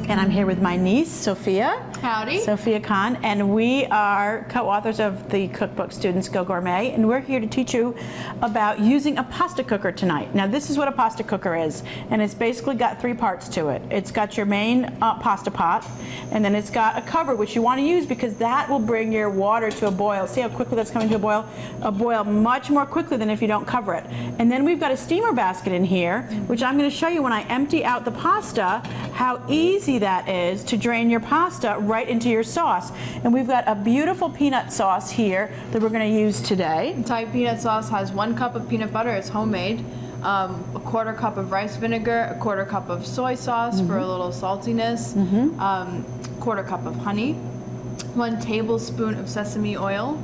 And I'm here with my niece, Sophia. Howdy. Sophia Khan, and we are co-authors of the cookbook Students Go Gourmet, and we're here to teach you about using a pasta cooker tonight. Now this is what a pasta cooker is, and it's basically got three parts to it. It's got your main pasta pot, and then it's got a cover, which you want to use because that will bring your water to a boil. See how quickly that's coming to a boil much more quickly than if you don't cover it. And then we've got a steamer basket in here, which I'm going to show you when I empty out the pasta, how easy that is to drain your pasta right into your sauce. And we've got a beautiful peanut sauce here that we're going to use today. Thai peanut sauce has 1 cup of peanut butter, it's homemade, a 1/4 cup of rice vinegar, a 1/4 cup of soy sauce for a little saltiness, 1/4 cup of honey, 1 tablespoon of sesame oil,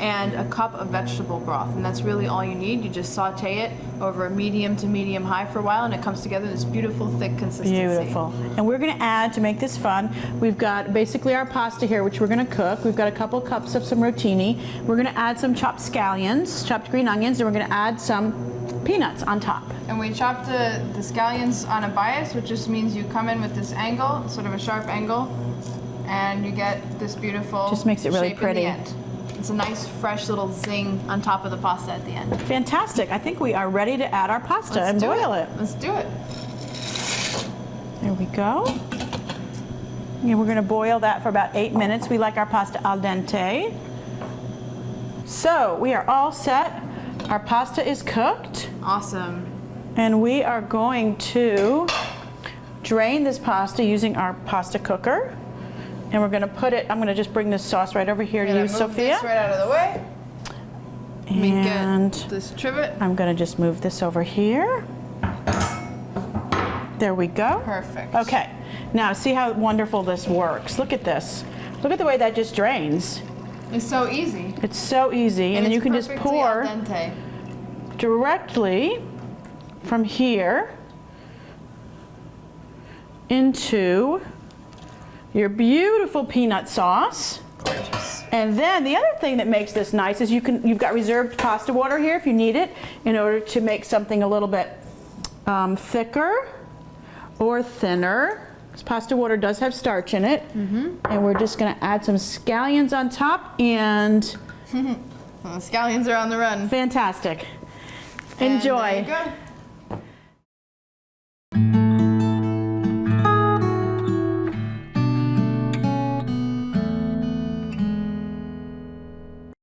and a cup of vegetable broth. And that's really all you need. You just saute it over medium to medium high for a while, and it comes together in this beautiful thick consistency. Beautiful. And we're going to add, to make this fun, we've got basically our pasta here, which we're going to cook. We've got a couple cups of some rotini. We're going to add some chopped scallions, chopped green onions, and we're going to add some peanuts on top. And we chopped the scallions on a bias, which just means you come in with this angle, sort of a sharp angle, and you get this beautiful Just makes it really shape pretty. in the end. It's a nice fresh little zing on top of the pasta at the end. Fantastic. I think we are ready to add our pasta and boil it. Let's do it. There we go. And we're going to boil that for about 8 minutes. We like our pasta al dente. So we are all set. Our pasta is cooked. Awesome. And we are going to drain this pasta using our pasta cooker. And we're going to put it, I'm going to just bring this sauce right over here to you, Sophia. This right out of the way. And get this trivet. I'm going to just move this over here. There we go. Perfect. Okay. Now see how wonderful this works. Look at this. Look at the way that just drains. It's so easy. It's so easy. And then you can just pour al dente. directly from here into your beautiful peanut sauce. Gorgeous. And then the other thing that makes this nice is you've got reserved pasta water here if you need it in order to make something a little bit thicker or thinner. Because pasta water does have starch in it. And we're just going to add some scallions on top and The scallions are on the run. fantastic. And Enjoy. there you go.